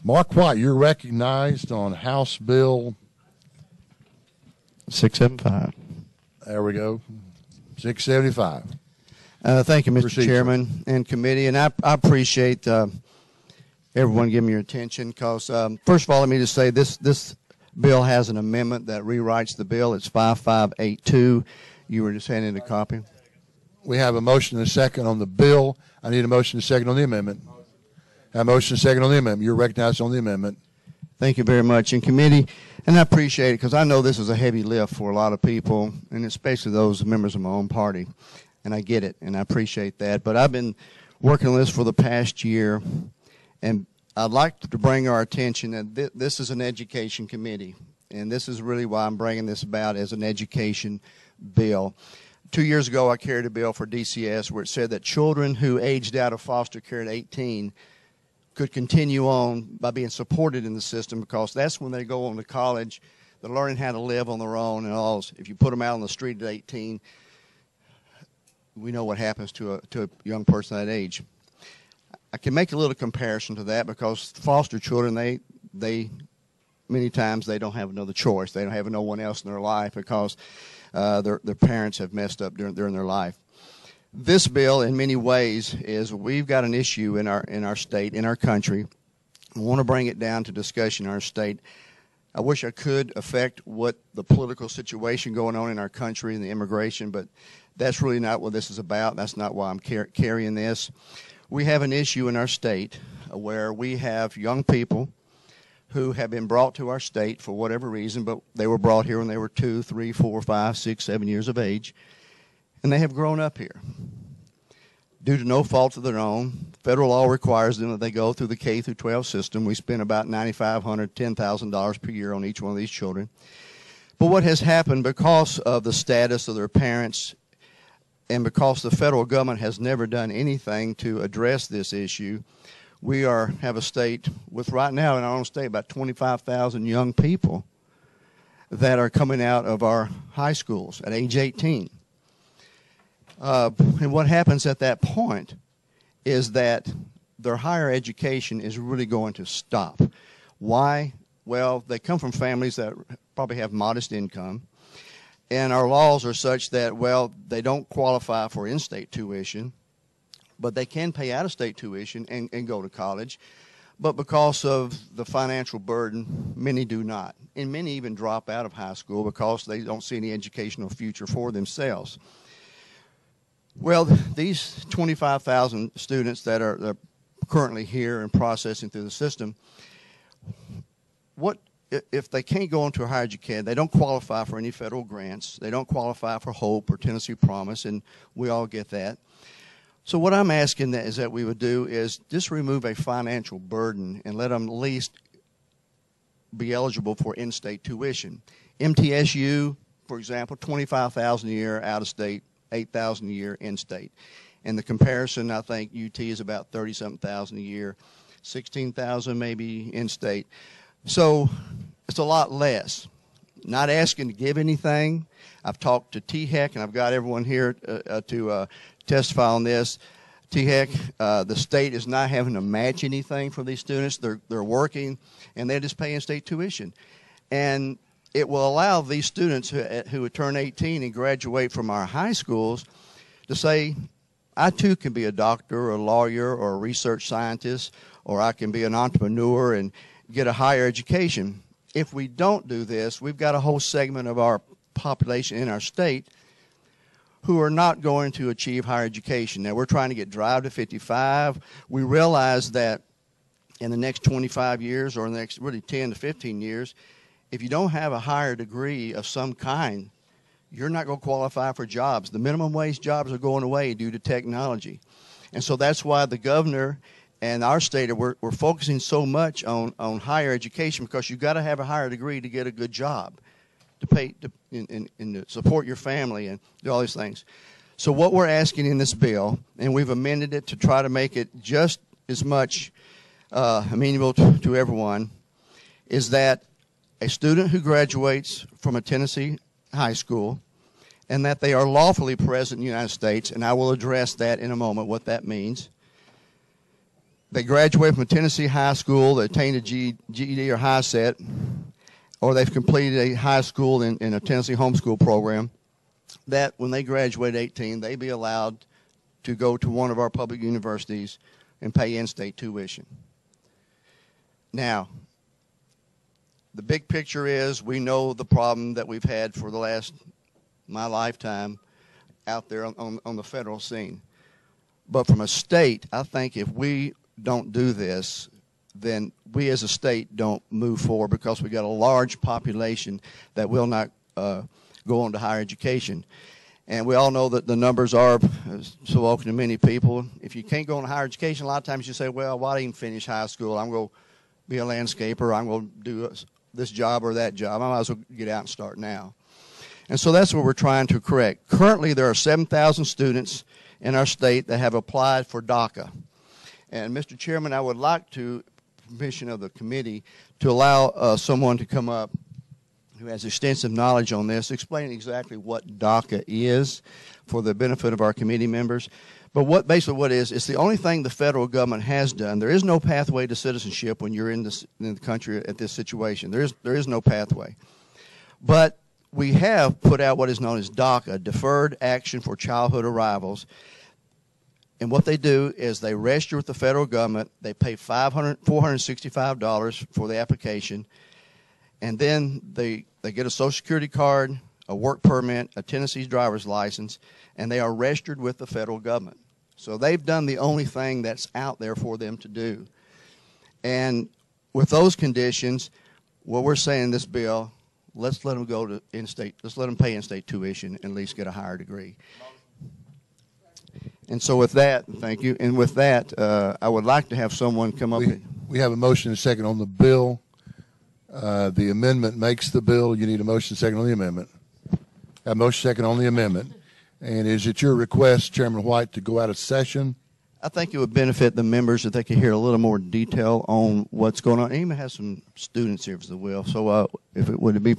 Mark White, you're recognized on House Bill 675. There we go. 675. Thank you, Mr. Proceed, Chairman and committee, and I appreciate everyone giving me your attention because, first of all, let me just say this bill has an amendment that rewrites the bill. It's 5582. You were just handing a copy. We have a motion and a second on the bill. I need a motion and a second on the amendment. A motion and a second on the amendment. You're recognized on the amendment. Thank you very much. In committee, and I appreciate it because I know this is a heavy lift for a lot of people, and especially those members of my own party. And I get it, and I appreciate that. But I've been working on this for the past year, and I'd like to bring our attention that this is an education committee, and this is really why I'm bringing this about as an education bill. 2 years ago, I carried a bill for DCS where it said that children who aged out of foster care at 18 could continue on by being supported in the system because that's when they go on to college. They're learning how to live on their own and all. If you put them out on the street at 18, we know what happens to a young person that age. I can make a little comparison to that because foster children, they many times they don't have another choice. They don't have no one else in their life because their parents have messed up during their life. This bill, in many ways, is we've got an issue in our state, in our country. I want to bring it down to discussion in our state. I wish I could affect what the political situation going on in our country and the immigration, but that's really not what this is about. That's not why I'm carrying this. We have an issue in our state where we have young people who have been brought to our state for whatever reason, but they were brought here when they were 2, 3, 4, 5, 6, 7 years of age, and they have grown up here. Due to no fault of their own, federal law requires them that they go through the K through 12 system. We spend about $9,500, $10,000 per year on each one of these children. But what has happened because of the status of their parents and because the federal government has never done anything to address this issue, we have a state with right now in our own state about 25,000 young people that are coming out of our high schools at age 18. And what happens at that point is that their higher education is really going to stop. Why? Well, they come from families that probably have modest income, and our laws are such that, well, they don't qualify for in-state tuition, but they can pay out-of-state tuition and go to college. But because of the financial burden, many do not. And many even drop out of high school because they don't see any educational future for themselves. Well, these 25,000 students that are currently here and processing through the system, what if they can't go into a higher education? They don't qualify for any federal grants. They don't qualify for HOPE or Tennessee Promise, and we all get that. So what I'm asking that we would do is just remove a financial burden and let them at least be eligible for in-state tuition. MTSU, for example, $25,000 a year out of state, $8,000 a year in-state. And the comparison, I think UT is about 30-something thousand a year, 16,000 maybe in-state. So it's a lot less. Not asking to give anything. I've talked to THEC, and I've got everyone here to testify on this. THEC, the state is not having to match anything for these students. They're working, and they just pay in-state tuition. And it will allow these students who would turn 18 and graduate from our high schools to say, I too can be a doctor or a lawyer or a research scientist, or I can be an entrepreneur and get a higher education. If we don't do this, we've got a whole segment of our population in our state who are not going to achieve higher education. Now, we're trying to get Drive to 55. We realize that in the next 25 years or the next really 10 to 15 years, if you don't have a higher degree of some kind, you're not going to qualify for jobs. The minimum wage jobs are going away due to technology. And so that's why the governor and our state, we're focusing so much on higher education because you've got to have a higher degree to get a good job, to pay and to support your family and do all these things. So what we're asking in this bill, and we've amended it to try to make it just as much amenable to everyone, is that a student who graduates from a Tennessee high school and that they are lawfully present in the United States, and I will address that in a moment, what that means, they graduate from a Tennessee high school, they attain a GED or high set, or they've completed a high school in a Tennessee homeschool program, that when they graduate at 18, they be allowed to go to one of our public universities and pay in-state tuition. Now, the big picture is we know the problem that we've had for my lifetime out there on the federal scene. But from a state, I think if we don't do this, then we as a state don't move forward, because we got a large population that will not go on to higher education. And we all know that the numbers are so open to many people. If you can't go on to higher education, a lot of times you say, well, why didn't I finish high school? I'm going to be a landscaper. I'm going to do this job or that job. I might as well get out and start now. And so that's what we're trying to correct. Currently, there are 7,000 students in our state that have applied for DACA. And Mr. Chairman, I would like to, permission of the committee, to allow someone to come up who has extensive knowledge on this, explaining exactly what DACA is for the benefit of our committee members. But basically what it is, it's the only thing the federal government has done. There is no pathway to citizenship when you're in the country at this situation. There is no pathway. But we have put out what is known as DACA, Deferred Action for Childhood Arrivals. And what they do is they register with the federal government. They pay $465 for the application. And then they get a Social Security card, a work permit, a Tennessee driver's license, and they are registered with the federal government. So they've done the only thing that's out there for them to do. And with those conditions, what we're saying in this bill, let's let them go to in-state, let's let them pay in-state tuition and at least get a higher degree. And so with that, thank you. And with that, I would like to have someone come up. We have a motion and a second on the bill. The amendment makes the bill. You need a motion and a second on the amendment. A motion second on the amendment. And is it your request, Chairman White, to go out of session? I think it would benefit the members if they could hear a little more detail on what's going on. Even has some students here, if they will. So would it be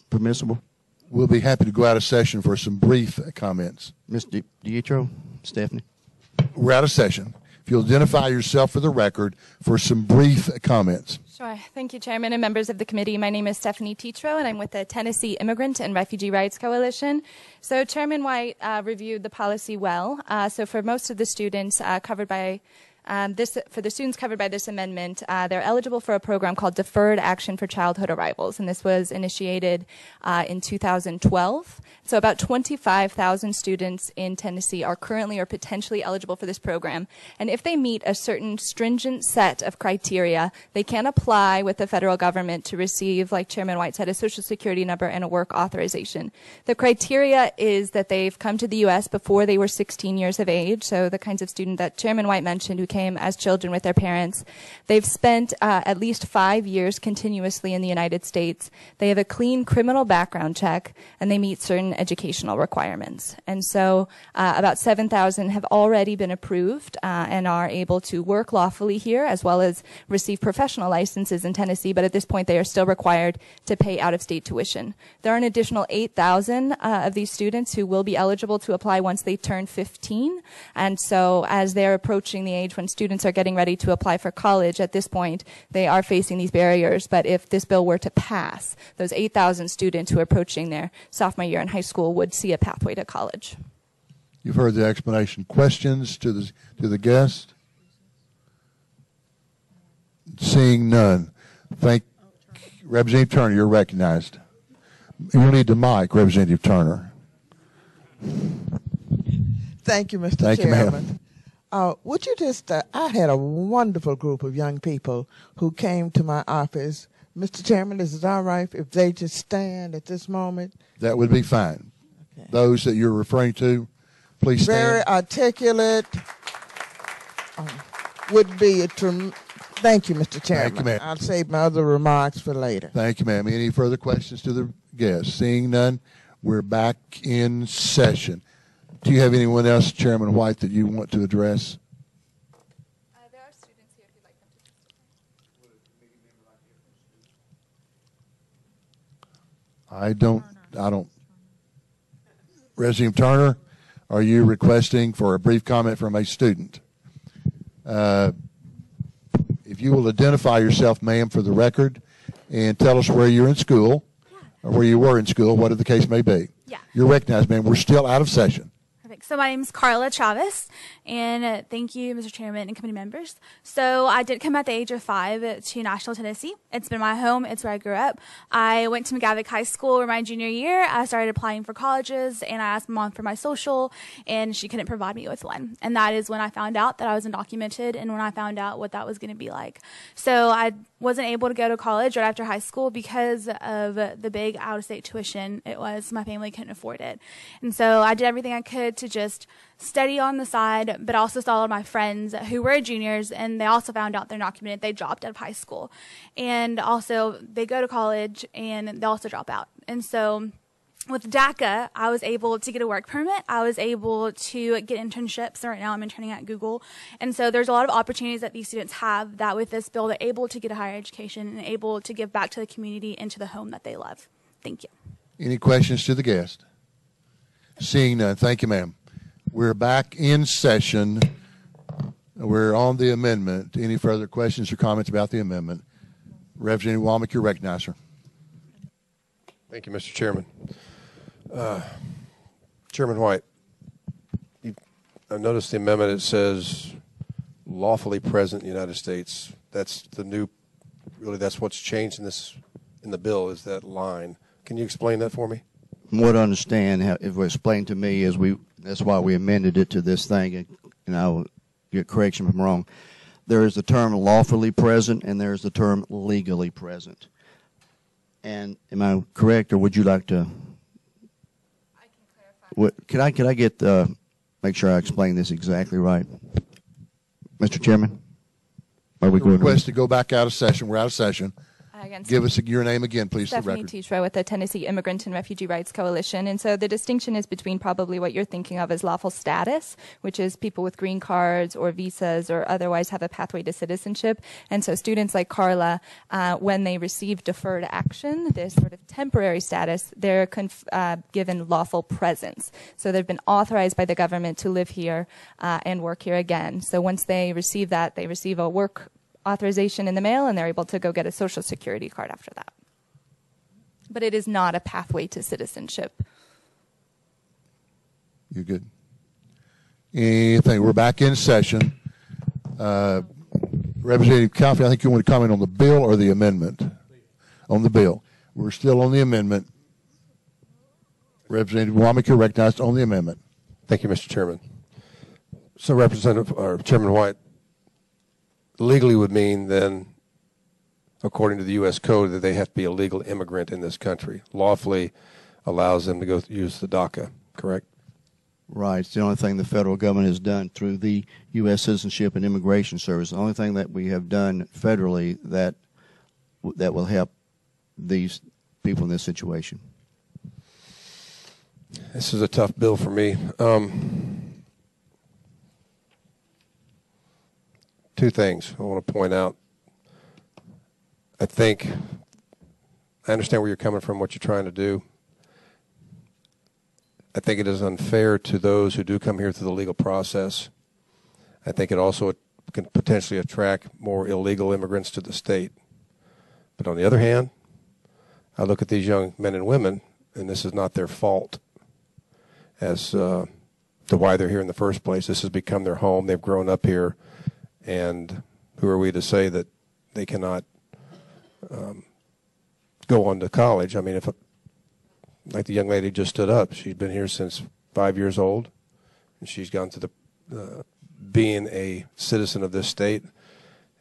permissible? We'll be happy to go out of session for some brief comments. Ms. Teatro, Stephanie. We're out of session. If you'll identify yourself for the record for some brief comments. Sure. Thank you, Chairman and members of the committee. My name is Stephanie Teatro, and I'm with the Tennessee Immigrant and Refugee Rights Coalition. So Chairman White reviewed the policy well. So for most of the students covered by for the students covered by this amendment, they're eligible for a program called Deferred Action for Childhood Arrivals, and this was initiated in 2012. So about 25,000 students in Tennessee are currently or potentially eligible for this program. And if they meet a certain stringent set of criteria, they can apply with the federal government to receive, like Chairman White said, a Social Security number and a work authorization. The criteria is that they've come to the U.S. before they were 16 years of age, so the kinds of student that Chairman White mentioned who came as children with their parents. They've spent at least 5 years continuously in the United States. They have a clean criminal background check, and they meet certain educational requirements. And so about 7,000 have already been approved and are able to work lawfully here, as well as receive professional licenses in Tennessee, but at this point they are still required to pay out-of-state tuition. There are an additional 8,000 of these students who will be eligible to apply once they turn 15, and so as they're approaching the age when students are getting ready to apply for college, at this point they are facing these barriers. But if this bill were to pass, those 8,000 students who are approaching their sophomore year in high school would see a pathway to college. You've heard the explanation. Questions to the guest? Seeing none. Representative Turner, you're recognized. You'll need the mic, Representative Turner. Thank you, Mr. Thank Chairman. you, ma'am. Would you just, I had a wonderful group of young people who came to my office. Mr. Chairman, is it all right if they just stand at this moment? That would be fine. Okay. Those that you're referring to, please stand. Very articulate. Would be a thank you, Mr. Chairman. Thank you, ma'am. I'll save my other remarks for later. Thank you, ma'am. Any further questions to the guests? Seeing none, we're back in session. Do you have anyone else, Chairman White, that you want to address? There are students here if you'd like them to. I don't. Representative Turner, are you requesting for a brief comment from a student? you will identify yourself, ma'am, for the record, and tell us where you're in school, or where you were in school, whatever the case may be. Yeah. You're recognized, ma'am. We're still out of session. Perfect. So my name is Karla Chavez, and thank you, Mr. Chairman and committee members. So I did come at the age of 5 to Nashville, Tennessee. It's been my home. It's where I grew up. I went to McGavick High School in my junior year. I started applying for colleges, and I asked my mom for my social, and she couldn't provide me with one. And that is when I found out that I was undocumented, and when I found out what that was going to be like. So I wasn't able to go to college right after high school because of the big out-of-state tuition. My family couldn't afford it. And so I did everything I could to just study on the side, but also saw a lot of my friends who were juniors, and they also found out they're undocumented. They dropped out of high school. And also they go to college, and they also drop out. And so with DACA, I was able to get a work permit. I was able to get internships. So right now I'm interning at Google. And so there's a lot of opportunities that these students have that with this bill, they're able to get a higher education and able to give back to the community and to the home that they love. Thank you. Any questions to the guest? Seeing none, thank you, ma'am. We're back in session. We're on the amendment. Any further questions or comments about the amendment? Representative Womick, you're recognized, sir. Thank you, Mr. Chairman. Chairman White, I've noticed the amendment. It says lawfully present in the United States. That's the new, really that's what's changed in the bill is that line. Can you explain that for me? From what I understand, if it was explained to me, is that's why we amended it to this thing, and I will get correction if I'm wrong. There is the term lawfully present, and there is the term legally present. And am I correct, or would you like to? I can clarify. Could I get make sure I explain this exactly right, Mr. Chairman? Are we going request to go back out of session? We're out of session. Give us your name again, please, for the Stephanie record. Teatro with the Tennessee Immigrant and Refugee Rights Coalition. And so the distinction is between probably what you're thinking of as lawful status, which is people with green cards or visas or otherwise have a pathway to citizenship. And so students like Karla, when they receive deferred action, this sort of temporary status, they're given lawful presence. So they've been authorized by the government to live here and work here again. So once they receive that, they receive a work authorization in the mail, and they're able to go get a Social Security card after that. But it is not a pathway to citizenship. You're good. Anything? We're back in session. Representative Calfee, I think you want to comment on the bill or the amendment? On the bill. We're still on the amendment. Representative Womick, you're recognized on the amendment. Thank you, Mr. Chairman. So Representative or Chairman White, legally would mean then, according to the U.S. Code, that they have to be a legal immigrant in this country. Lawfully allows them to go use the DACA, correct? Right. It's the only thing the federal government has done through the U.S. Citizenship and Immigration Service. The only thing that we have done federally that will help these people in this situation. This is a tough bill for me. Two things I want to point out. I understand where you're coming from, what you're trying to do. I think it is unfair to those who do come here through the legal process. I think it also can potentially attract more illegal immigrants to the state. But on the other hand, I look at these young men and women, and this is not their fault as to why they're here in the first place. This has become their home. They've grown up here. And who are we to say that they cannot go on to college? I mean, like the young lady just stood up, she's been here since 5 years old, and she's gone to being a citizen of this state.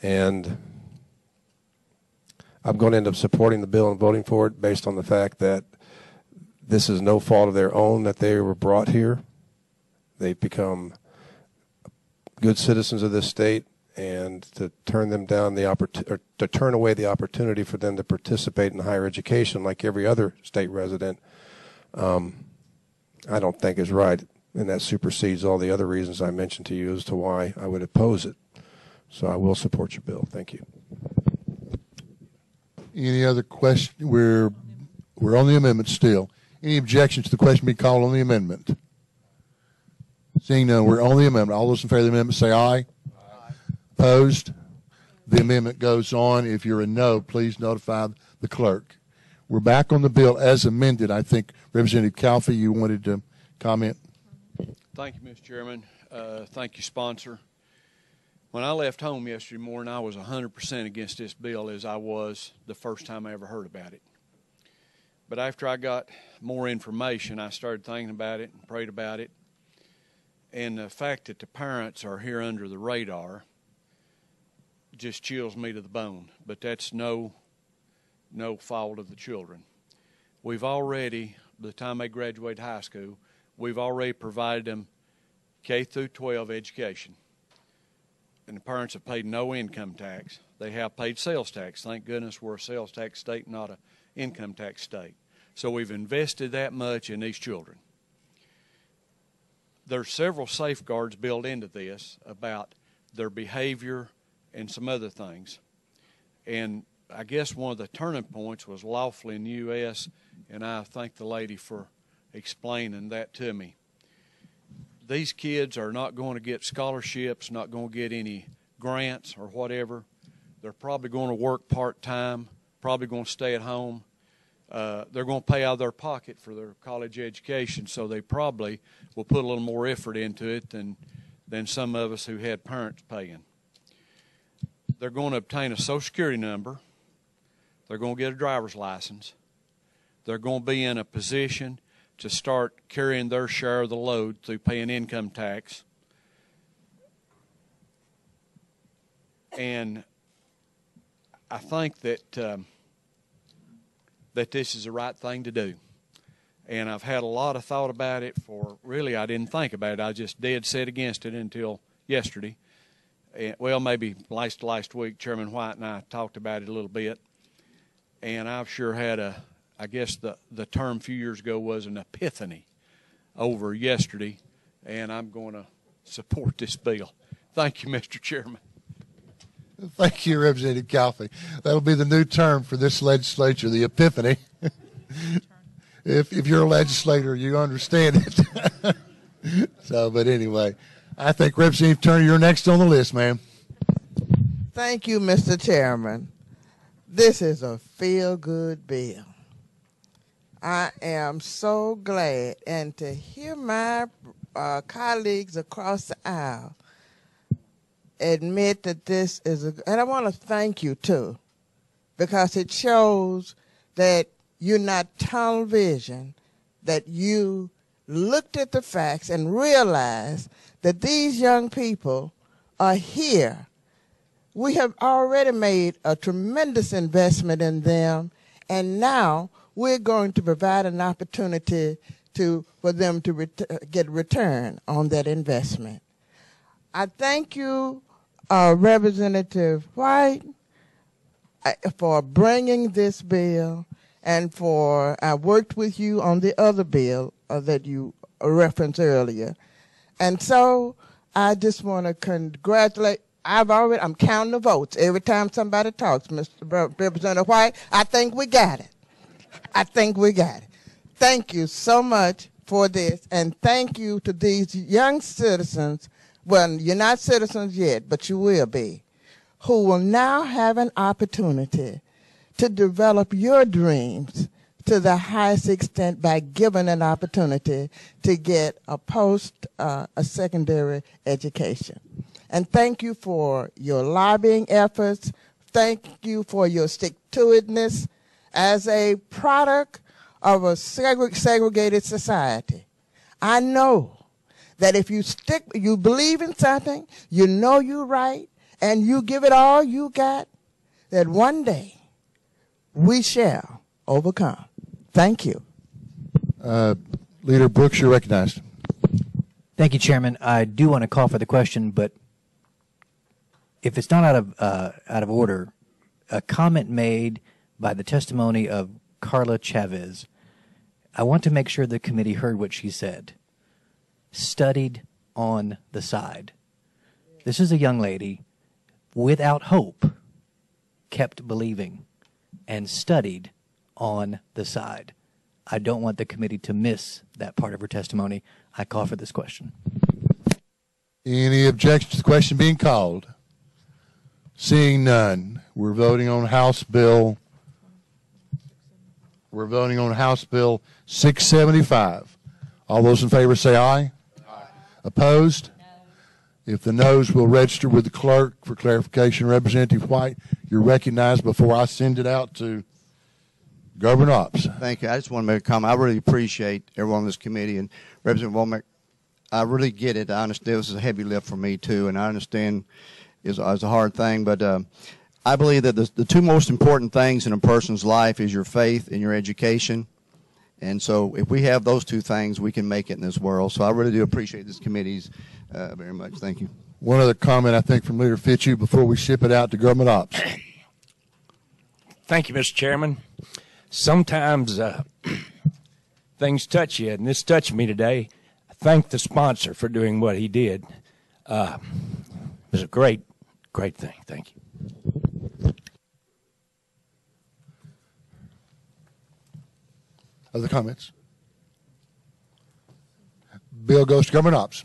And I'm going to end up supporting the bill and voting for it based on the fact that this is no fault of their own that they were brought here. They've become good citizens of this state, and to turn them down or to turn away the opportunity for them to participate in higher education like every other state resident, I don't think is right, and that supersedes all the other reasons I mentioned to you as to why I would oppose it. So I will support your bill. Thank you. Any other question? We're on the amendment still. Any objections to the question being called on the amendment? Seeing none, we're on the amendment. All those in favor of the amendment say aye. Aye. Opposed? the amendment goes on. If you're a no, please notify the clerk. We're back on the bill as amended. I think Representative Calfee, you wanted to comment? Thank you, Mr. Chairman. Thank you, sponsor. When I left home yesterday morning, I was 100% against this bill, as I was the first time I ever heard about it. But after I got more information, I started thinking about it and prayed about it. And the fact that the parents are here under the radar just chills me to the bone. But that's no fault of the children. We've already, by the time they graduate high school, we've already provided them K through 12 education. And the parents have paid no income tax. They have paid sales tax. Thank goodness we're a sales tax state, not an income tax state. So we've invested that much in these children. There's several safeguards built into this about their behavior and some other things. And I guess one of the turning points was lawfully in the U.S., and I thank the lady for explaining that to me. These kids are not going to get scholarships, not going to get any grants or whatever. They're probably going to work part-time, probably going to stay at home. They're going to pay out of their pocket for their college education, so they probably will put a little more effort into it than some of us who had parents paying. They're going to obtain a Social Security number. They're going to get a driver's license. They're going to be in a position to start carrying their share of the load through paying income tax. And I think that this is the right thing to do. And I've had a lot of thought about it really I didn't think about it. I just dead set against it until yesterday. Well, maybe last week, Chairman White and I talked about it a little bit. And I've sure had I guess the term a few years ago was an epiphany over yesterday. And I'm going to support this bill. Thank you, Mr. Chairman. Thank you, Representative Calfee. That'll be the new term for this legislature, the epiphany. If you're a legislator, you understand it. But anyway, I think Representative Turner, you're next on the list, ma'am. Thank you, Mr. Chairman. This is a feel-good bill. I am so glad, and to hear my colleagues across the aisle admit that this is and I want to thank you too, because it shows that you're not tunnel vision, that you looked at the facts and realized that these young people are here. We have already made a tremendous investment in them, and now we're going to provide an opportunity for them to get return on that investment. I thank you, Representative White, for bringing this bill, and I worked with you on the other bill that you referenced earlier. And so I just want to congratulate. I'm counting the votes every time somebody talks, Mr. Representative White. I think we got it. Thank you so much for this, and thank you to these young citizens. Well, you're not citizens yet, but you will be, who will now have an opportunity to develop your dreams to the highest extent by given an opportunity to get a secondary education. And thank you for your lobbying efforts. Thank you for your stick-to-itness as a product of a segregated society. I know that if you believe in something, you know you're right, and you give it all you got, that one day we shall overcome. Thank you. Leader Brooks, you're recognized. Thank you, Chairman. I do want to call for the question, but if it's not out of order, a comment made by the testimony of Karla Chavez, I want to make sure the committee heard what she said. Studied on the side. This is a young lady without hope, kept believing, and studied on the side. I don't want the committee to miss that part of her testimony. I call for this question. Any objection to the question being called? Seeing none, we're voting on House Bill. We're voting on House Bill 675. All those in favor say aye. Aye. Opposed? No. If the noes will register with the clerk for clarification. Representative White, you're recognized before I send it out to Government Ops. Thank you. I just want to make a comment. I really appreciate everyone on this committee, and Representative Womick, I really get it. I understand this is a heavy lift for me too, and I understand it's a hard thing, but I believe that the two most important things in a person's life is your faith and your education. And so if we have those two things, we can make it in this world. So I really do appreciate this committee's very much. Thank you. One other comment, I think, from Leader Fitzhugh before we ship it out to Government Ops. Thank you, Mr. Chairman. Sometimes things touch you, and this touched me today. I thank the sponsor for doing what he did. It was a great thing. Thank you. Other comments? Bill goes to Government Ops.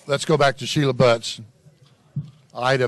Let's go back to Sheila Butts. Item